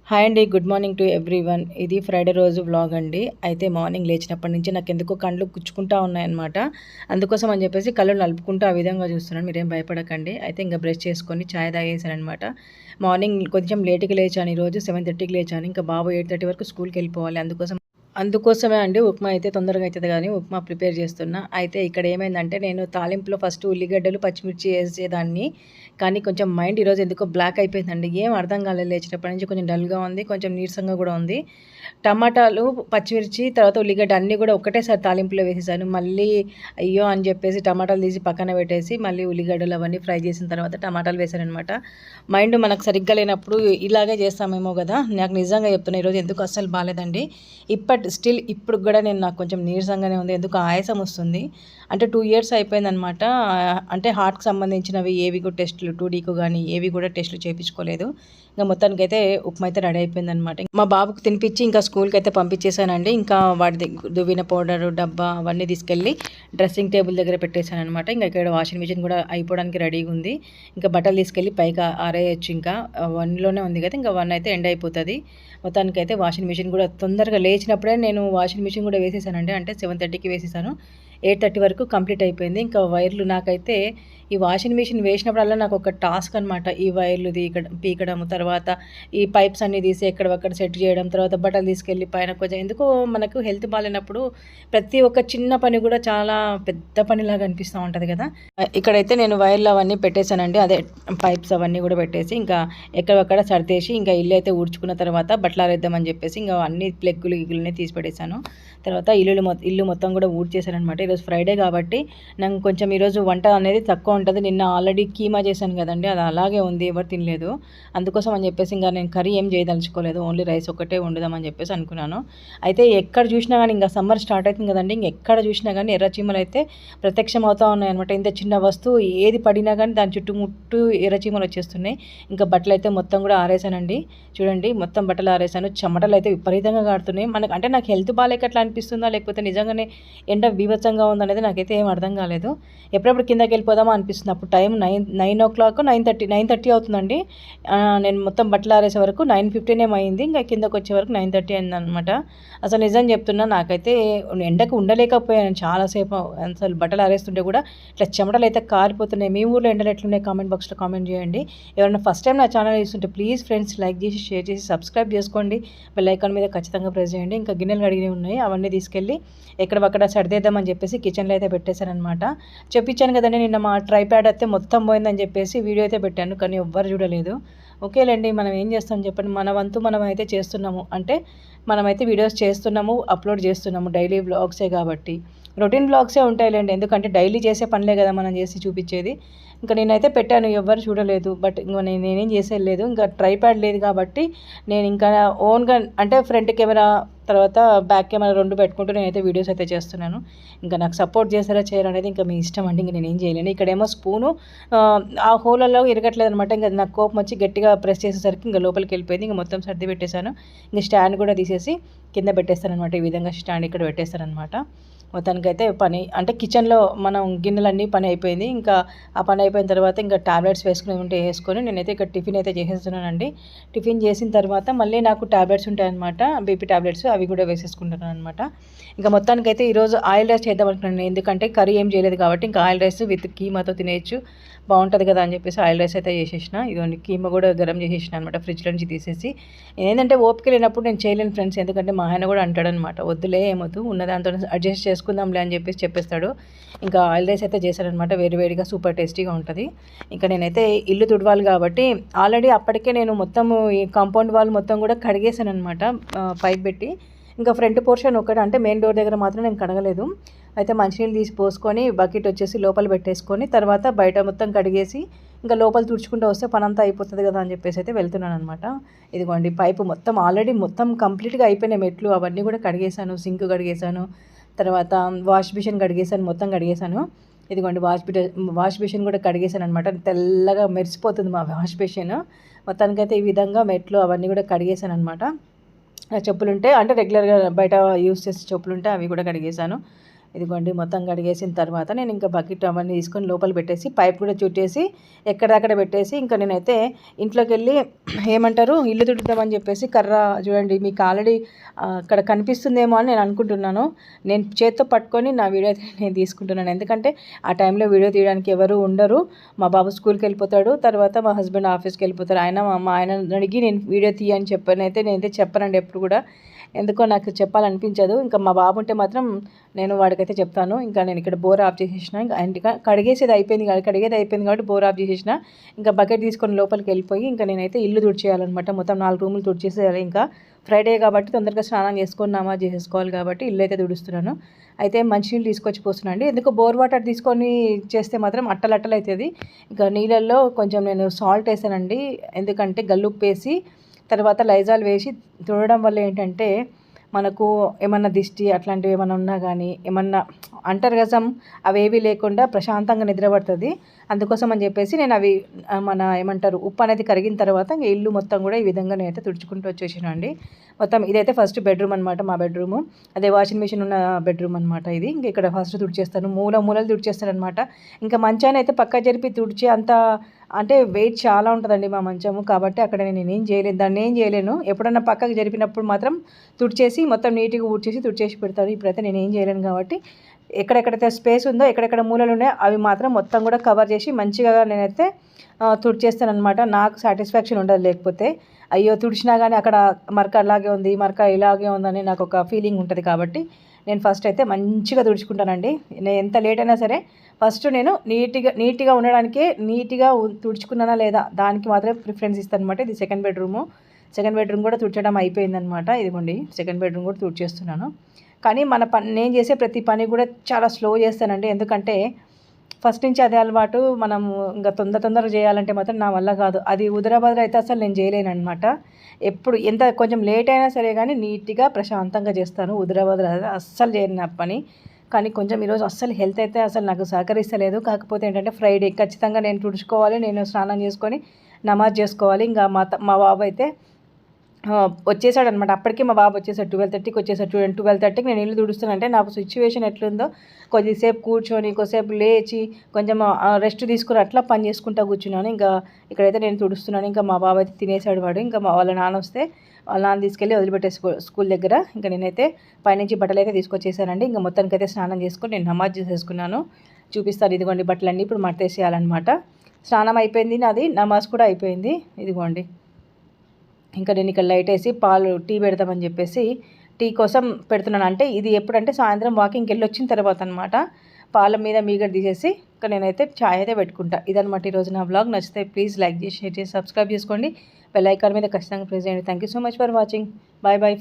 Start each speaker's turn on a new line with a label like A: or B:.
A: Hi అండి. Good morning to everyone. ఇది Friday రోజు వ్లాగ్ అండి. అయితే మార్నింగ్ లేచినప్పటి నుంచి నాకెందుకో కళ్ళు గుచ్చుకుంటా ఉన్నాయన్నమాట. అందుకోసం అని చెప్పేసి కళ్ళు నలుపుకుంటూ ఆ విధంగా చూస్తున్నాను. మీరేం భయపడకండి. అయితే ఇంక బ్రష్ చేసుకొని చాయ్ తాగేసాననమాట. మార్నింగ్ కొంచెం లేట్‌గా లేచాను ఈరోజు. 7:30కి లేచాను. ఇంకా బాబు 8:30 వరకు స్కూల్‌కెళ్ళిపోవాలి. అందుకోసమే అండి ఉప్మా అయితే తొందరగా అయితది గానీ ఉప్మా ప్రిపేర్ చేస్తున్నా. అయితే ఇక్కడ ఏమైందంటే నేను తాలింపులో ఫస్ట్ ఉల్లిగడ్డలు, పచ్చిమిర్చి ఏసేదాన్ని. కానీ కొంచెం మైండ్ ఈరోజు ఎందుకో బ్లాక్ అయిపోయిందండి. ఏం అర్థం కాలేదు లేచినప్పటి నుంచి కొంచెం డల్‌గా ఉంది. కొంచెం నీరసంగా గూడా ఉంది. టమాటాలు, పచ్చిమిర్చి తర్వాత ఉల్లిగడ్డ అన్నీ గూడా ఒకటేసారి తాలింపులో వేసేసాను. మళ్ళీ అయ్యో! అని జెప్పేసి టమాటాలు తీసి పక్కన పెట్టేసి మళ్ళీ ఉల్లిగడ్డలు అవన్నీ ఫ్రై చేసిన తర్వాత టమాటాలు వేశాననమాట. మైండ్ మనకు సరిగ్గా లేనప్పుడు ఇలాగే చేస్తామేమో గదా! నాకు నిజంగా చెప్తున్నా ఈరోజు ఎందుకో అస్సలు బాలేదండి. ఇప్పుడు గూడా నాకు కొంచెం నీరసంగానే ఉంది. ఎందుకో ఆయాసం వస్తుంది. అంటే 2 ఇయర్స్ అయిపోయిందనమాట. అంటే హార్ట్‌కి సంబంధించినవి ఏవి కూడా టెస్టులు 2డీకి గానీ ఏవి కూడా టెస్టులు చేపించుకోలేదు. ఇంక మొత్తానికైతే ఉప్మా అయితే రెడీ అయిపోయిందనమాట. మా బాబుకి తినిపించి ఇంకా స్కూల్‌కైతే పంపించేసానండి. ఇంకా వాడిది దువ్విన పౌడరు, డబ్బా అవన్నీ తీసుకెళ్ళి డ్రెస్సింగ్ టేబుల్ దగ్గర పెట్టేసాననమాట. ఇంక ఇక్కడ వాషింగ్ మిషన్ కూడా అయిపోవడానికి రెడీగా ఉంది. ఇంకా బట్టలు తీసుకెళ్ళి పైకి ఆరేయొచ్చు ఇంకా. 1లోనే ఉంది కదా! ఇంకా 1 అయితే ఎండ్ అయిపోతది. మొత్తానికైతే వాషింగ్ మిషన్ కూడా తొందరగా లేచినప్పుడే నేను వాషింగ్ మిషన్ కూడా వేసేసానండి. అంటే 7:30కి వేసేసాను. 8:30 వరకు కంప్లీట్ అయిపోయింది. ఇంకా వైర్లు నాకైతే ఈ వాషింగ్ మిషన్ వేసినప్పుడల్లా నాకొక టాస్క్ అనమాట. ఈ వైర్లు పీకడం, తర్వాత ఈ పైప్స్ అన్నీ తీసి ఎక్కడవక్కడ సెట్ చేయడం, తర్వాత బట్టలు తీసుకెళ్ళి పైన కొంచెం ఎందుకో మనకు హెల్త్ బాలేనప్పుడు ప్రతి ఒక్క చిన్న పని కూడా చాలా పెద్ద పనిలాగా అనిపిస్తా ఉంటది కదా! ఇక్కడైతే నేను వైర్లు అవన్నీ పెట్టేసానండి. అదే పైప్స్ అవన్నీ కూడా పెట్టేసి ఇంకా ఎక్కడవక్కడ సర్దేసి ఇంకా ఇల్లు అయితే ఊడ్చుకున్న తర్వాత బట్టలారేద్దామని చెప్పేసి ఇంకా అన్ని ప్లగ్గులు గిగ్గులన్నీ తీసి పెట్టేసాను. తర్వాత ఇల్లు మొత్తం కూడా ఊడ్చేసాననమాట. ఈరోజు ఫ్రైడే కాబట్టి నాకు కొంచెం ఈరోజు వంట అనేది తక్కువ ఉంటది. నిన్న ఆల్రెడీ కీమా చేశాను కదండీ! అది అలాగే ఉంది. ఎవరు తినలేదు. అందుకోసం అని చెప్పేసి ఇంక నేను కర్రీ ఏం చేయదలుచుకోలేదు. ఓన్లీ రైస్ ఒక్కటే వండుదామని చెప్పేసి అనుకున్నాను. అయితే ఎక్కడ చూసినా గానీ ఇంకా సమ్మర్ స్టార్ట్ అవుతుంది కదండీ! ఎక్కడ చూసినా గానీ ఎర్ర చీమలైతే ప్రత్యక్షం అవుతా ఉన్నాయన్నమాట. ఇంత చిన్న వస్తువు ఏది పడినా గానీ దాని చుట్టుముట్టు ఎర్ర చీమలు వచ్చేస్తున్నాయి. ఇంకా బట్టలైతే మొత్తం కూడా ఆరేసానండి. చూడండి మొత్తం బట్టలు ఆరేసాను. చెమటలైతే విపరీతంగా కారుతున్నాయి. అంటే నాకు హెల్త్ బాలేక అట్లా అనిపిస్తుందా? లేకపోతే నిజంగానే ఎండ బీభత్సంగా ఉందనేది నాకైతే ఏం అర్థం కాలేదు. ఎప్పుడెప్పుడు కిందకెళ్ళిపోదామా అనిపిస్తుంది. అప్పుడు టైం 9:00 9:30 అవుతుందండి. నేను మొత్తం బట్టలు ఆరేసే వరకు 9:15 ఏమో అయింది. ఇంకా కిందకొచ్చే వరకు 9:30 అయిందనమాట. అసలు నిజం చెప్తున్నా నాకైతే ఎండకు ఉండలేకపోయాను చాలాసేపు. అసలు బట్టలు ఆరేస్తుంటే కూడా ఇట్లా చెమటలైతే కారిపోతున్నాయి. మీ ఊర్లో ఎండలు ఎట్లున్నాయి కామెంట్ బాక్స్‌లో కామెంట్ చేయండి. ఎవరైనా ఫస్ట్ టైం నా ఛానల్ చూస్తుంటే ప్లీజ్ ఫ్రెండ్స్ లైక్ చేసి, షేర్ చేసి, సబ్స్క్రైబ్ చేసుకోండి. బెల్ ఐకాన్ మీద ఖచ్చితంగా ప్రెస్ చేయండి. ఇంకా గిన్నెలు కడిగినవి ఉన్నాయి. అవన్నీ తీసుకెళ్ళి ఎక్కడవక్కడ సర్దేద్దామని చెప్పేసి కిచెన్లో అయితే పెట్టేశాననమాట. చెప్పించాను కదండీ నిన్న మా ట్రైప్యాడ్ అయితే మొత్తం పోయిందని చెప్పేసి వీడియో అయితే పెట్టాను. కానీ ఎవ్వరు చూడలేదు. ఓకేలేండి మనం ఏం చేస్తాం చెప్పండి. మన వంతు మనమైతే చేస్తున్నాము. అంటే మనమైతే వీడియోస్ చేస్తున్నాము, అప్లోడ్ చేస్తున్నాము. డైలీ వ్లాగ్సే కాబట్టి. రొటీన్ వ్లాగ్సే ఉంటాయిలేండి. ఎందుకంటే డైలీ చేసే పనులే కదా మనం చేసి చూపించేది. ఇంకా నేనైతే పెట్టాను. ఎవ్వరు చూడలేదు. బట్ ఇంక నేనేం చేసేది లేదు. ఇంకా ట్రైప్యాడ్ లేదు కాబట్టి నేను ఇంకా ఓన్‌గా అంటే ఫ్రంట్ కెమెరా తర్వాత బ్యాక్ కెమెరా 2 పెట్టుకుంటూ నేనైతే వీడియోస్ అయితే చేస్తున్నాను. ఇంకా నాకు సపోర్ట్ చేస్తారా చేయరా అనేది ఇంకా మీ ఇష్టం అండి. ఇంక నేనేం చేయలేను. ఇక్కడేమో స్పూను ఆ హోల్‌లలో ఇరగట్లేదనమాట. ఇంక నాకు కోపం వచ్చి గట్టిగా ప్రెస్ చేసేసరికి ఇంక లోపలికెళ్ళిపోయింది. ఇంక మొత్తం సర్ది పెట్టేశాను. ఇంక స్టాండ్ కూడా తీసేసి కింద పెట్టేస్తాననమాట. ఈ విధంగా స్టాండ్ ఇక్కడ పెట్టేస్తాననమాట. మొత్తానికైతే పని అంటే కిచెన్‌లో మనం గిన్నెలన్నీ పని అయిపోయింది. ఇంకా ఆ పని అయిపోయిన తర్వాత ఇంకా టాబ్లెట్స్ వేసుకునేవి ఉంటే వేసుకొని నేనైతే ఇక్కడ టిఫిన్ అయితే చేసేస్తున్నానండి. టిఫిన్ చేసిన తర్వాత మళ్ళీ నాకు టాబ్లెట్స్ ఉంటాయన్నమాట. బీపీ టాబ్లెట్స్ అవి కూడా వేసేసుకుంటున్నాననమాట. ఇంకా మొత్తానికైతే ఈరోజు ఆయిల్ రైస్ చేద్దాం అనుకున్నాను. ఎందుకంటే కర్రీ ఏం చేయలేదు కాబట్టి ఇంకా ఆయిల్ రైస్ విత్ కీమాతో తినేయొచ్చు. బాగుంటుంది కదా అని చెప్పేసి ఆయిల్ రైస్ అయితే చేసేసిన. ఇదిగోండి కీమా కూడా గరం చేసేసిన అనమాట ఫ్రిడ్జ్లో నుంచి తీసేసి. ఏంటంటే ఓపిక లేనప్పుడు నేను చేయలేను ఫ్రెండ్స్. ఎందుకంటే మా ఆయన కూడా అంటాడనమాట, వద్దులే ఏమొద్దు ఉన్న దాంతో అడ్జస్ట్ చేసుకుందాంలే అని చెప్పేస్తాడు. ఇంకా ఆయిల్ రైస్ అయితే చేశారనమాట. వేడివేడిగా సూపర్ టేస్టీగా ఉంటుంది. ఇంకా నేనైతే ఇల్లు తుడవాలి కాబట్టి ఆల్రెడీ అప్పటికే నేను మొత్తము ఈ కాంపౌండ్ వాల్ మొత్తం కూడా కడిగేశాను అనమాట పైప్ పెట్టి. ఇంకా ఫ్రంట్ పోర్షన్ ఒకటి అంటే మెయిన్ డోర్ దగ్గర మాత్రం నేను కడగలేదు. అయితే మంచినీళ్ళు తీసి పోసుకొని బకెట్ వచ్చేసి లోపల పెట్టేసుకొని తర్వాత బయట మొత్తం కడిగేసి ఇంకా లోపల తుడుచుకుంటూ వస్తే పనంతా అయిపోతుంది కదా అని చెప్పేసి అయితే వెళ్తున్నాను అనమాట. ఇదిగోండి పైపు మొత్తం ఆల్రెడీ మొత్తం కంప్లీట్గా అయిపోయినాయి. మెట్లు అవన్నీ కూడా కడిగేశాను. సింక్ కడిగేశాను. తర్వాత వాష్ బేసిన్ కడిగేశాను. మొత్తం కడిగేశాను. ఇదిగోండి వాష్ బేసిన్ కూడా కడిగేశాను అనమాట. తెల్లగా మెరిసిపోతుంది మా వాష్ బేసిన్. మొత్తానికైతే ఈ విధంగా మెట్లు అవన్నీ కూడా కడిగేశాను అనమాట. చెప్పులుంటే అంటే రెగ్యులర్గా బయట యూస్ చేసే చెప్పులుంటే అవి కూడా కడిగేశాను. ఇదిగోండి మొత్తం కడిగేసిన తర్వాత నేను ఇంకా బకెట్ అవన్నీ తీసుకొని లోపల పెట్టేసి పైప్ కూడా చుట్టేసి ఎక్కడక్కడ పెట్టేసి ఇంకా నేనైతే ఇంట్లోకి వెళ్ళి ఏమంటారు ఇల్లు తుడుద్దామని చెప్పేసి కర్ర చూడండి మీకు ఆల్రెడీ అక్కడ కనిపిస్తుందేమో అని నేను అనుకుంటున్నాను. నేను చేత్తో పట్టుకొని నా వీడియో అయితే నేను తీసుకుంటున్నాను. ఎందుకంటే ఆ టైంలో వీడియో తీయడానికి ఎవరు ఉండరు. మా బాబు స్కూల్కి వెళ్ళిపోతాడు, తర్వాత మా హస్బెండ్ ఆఫీస్కి వెళ్ళిపోతారు. మా ఆయన అడిగి నేను వీడియో తీయని నేనైతే చెప్పనండి ఎప్పుడు కూడా. ఎందుకో నాకు చెప్పాలనిపించదు. ఇంకా మా బాబు ఉంటే మాత్రం నేను వాడికైతే చెప్తాను. ఇంకా నేను ఇక్కడ బోర్ ఆఫ్ చేసేసిన, ఇంకా కడిగేది అయిపోయింది కాబట్టి బోర్ ఆఫ్ చేసేసిన. ఇంకా బకెట్ తీసుకొని లోపలికి వెళ్ళిపోయి ఇంకా నేనైతే ఇల్లు తుడిచేయాలన్నమాట. మొత్తం 4 రూములు తుడిచేసేయాలి. ఇంకా ఫ్రైడే కాబట్టి తొందరగా స్నానం చేసుకొని నమాజ్ చేసేసుకోవాలి కాబట్టి ఇల్లు అయితే తుడుస్తున్నాను. అయితే మంచినీళ్ళు తీసుకొచ్చి పోస్తున్నాండి. ఎందుకు బోర్ వాటర్ తీసుకొని చేస్తే మాత్రం అట్టలు అవుతుంది. ఇంకా నీళ్ళల్లో కొంచెం నేను సాల్ట్ వేసానండి. ఎందుకంటే గల్లుప్పు వేసి తర్వాత లైజాల్ వేసి తుడవడం వల్ల ఏంటంటే మనకు ఏమన్నా దిష్టి అట్లాంటివి ఏమన్నా ఉన్నా కానీ ఏమన్నా అంటర్గజం అవేవి లేకుండా ప్రశాంతంగా నిద్రపడుతుంది. అందుకోసం అని చెప్పేసి నేను అవి ఏమంటారు ఉప్పు అనేది కరిగిన తర్వాత ఇంకా ఇల్లు మొత్తం కూడా ఈ విధంగా నేనైతే తుడుచుకుంటూ వచ్చేసాను అండి. మొత్తం ఇదైతే ఫస్ట్ బెడ్రూమ్ అనమాట, మా బెడ్రూము. అదే వాషింగ్ మిషన్ ఉన్న బెడ్రూమ్ అనమాట ఇది. ఇంకా ఇక్కడ ఫస్ట్ తుడిచేస్తాను, మూలలు తుడిచేస్తాను అనమాట. ఇంకా మంచాన్ని అయితే పక్క జరిపి తుడిచి అంత అంటే వెయిట్ చాలా ఉంటుందండి మా మంచము, కాబట్టి అక్కడ నేను దాన్ని ఏం చేయలేను. ఎప్పుడన్నా పక్కకి జరిపినప్పుడు మాత్రం తుడిచేసి మొత్తం నీట్గా తుడిచేసి పెడతాను. ఇప్పుడైతే నేను ఏం చేయలేను కాబట్టి ఎక్కడెక్కడైతే స్పేస్ ఉందో ఎక్కడెక్కడ మూలలు ఉన్నాయో అవి మాత్రం మొత్తం కూడా కవర్ చేసి మంచిగా నేనైతే తుడిచేస్తాను అనమాట. నాకు సాటిస్ఫాక్షన్ ఉండదు లేకపోతే. అయ్యో తుడిచినా కానీ అక్కడ మరక అలాగే ఉంది, మరక ఇలాగే ఉందని నాకు ఒక ఫీలింగ్ ఉంటుంది. కాబట్టి నేను ఫస్ట్ అయితే మంచిగా తుడుచుకుంటానండి. నేను ఎంత లేట్ అయినా సరే ఫస్ట్ నేను నీట్గా ఉండడానికే నీట్గా తుడుచుకున్నానా లేదా దానికి మాత్రమే ప్రిఫరెన్స్ ఇస్తాను అనమాట. ఇది సెకండ్ బెడ్రూమ్ కూడా తుడచడం అయిపోయిందనమాట. ఇదిగోండి సెకండ్ బెడ్రూమ్ కూడా తుడిచేస్తున్నాను. కానీ నేను చేసే ప్రతి పని కూడా చాలా స్లో చేస్తానండి. ఎందుకంటే ఫస్ట్ నుంచి అదే అలవాటు. మనం ఇంకా తొందరగా చేయాలంటే మాత్రం నా వల్ల కాదు. అది ఉదరాబాద్లో అయితే అసలు నేను చేయలేను అనమాట. ఎప్పుడు ఎంత కొంచెం లేట్ అయినా సరే కానీ నీట్గా ప్రశాంతంగా చేస్తాను. ఉదరాబాద్లో అస్సలు చేయను నా పని. కానీ కొంచెం ఈరోజు అస్సలు హెల్త్ అయితే అసలు నాకు సహకరిస్తలేదు. కాకపోతే ఏంటంటే ఫ్రైడే ఖచ్చితంగా నేను తుడుచుకోవాలి, నేను స్నానం చేసుకొని నమాజ్ చేసుకోవాలి. ఇంకా మా బాబు అయితే వచ్చేసాడనమాట. అప్పటికే మా బాబు వచ్చేసాడు, 12:30కి వచ్చేసాడు. చూడండి 12:30కి నేను ఇల్లు తుడుస్తానంటే నాకు సిచ్యువేషన్ ఎట్లుందో, కొద్దిసేపు కూర్చొని కొద్దిసేపు లేచి కొంచెం రెస్ట్ తీసుకుని అట్లా పని చేసుకుంటూ కూర్చున్నాను. ఇంకా ఇక్కడైతే నేను తుడుస్తున్నాను. ఇంకా మా బాబు అయితే తినేసాడు. వాడు ఇంకా వాళ్ళ నాన్న వస్తే వాళ్ళ నాన్న తీసుకెళ్ళి వదిలిపెట్టే స్కూల్ దగ్గర. ఇంకా నేనైతే పైనుంచి బట్టలు అయితే తీసుకొచ్చేసానండి. ఇంకా మొత్తానికి అయితే స్నానం చేసుకొని నేను నమాజ్ చేసేసుకున్నాను. చూపిస్తాను. ఇదిగోండి బట్టలన్నీ ఇప్పుడు మడతేసేయాలన్నమాట. స్నానం అయిపోయింది నాది, నమాజ్ కూడా అయిపోయింది. ఇదిగోండి ఇంకా నేను ఇక్కడ లైట్ వేసి టీ పెడతామని చెప్పేసి టీ కోసం పెడుతున్నాను. అంటే ఇది ఎప్పుడంటే సాయంత్రం వాకింగ్కి వెళ్ళి వచ్చిన తర్వాత అనమాట. పాల మీద మీగడ తీసేసి ఇంకా నేనైతే ఛాయ్ అయితే పెట్టుకుంటా. ఇదనమాట ఈరోజు నా వ్లాగ్. నచ్చితే ప్లీజ్ లైక్ చేసి షేర్ చేసి సబ్స్క్రైబ్ చేసుకోండి. బెల్ ఐకాన్ మీద ఖచ్చితంగా ప్రెస్ చేయండి. Thank you so much for watching. Bye bye.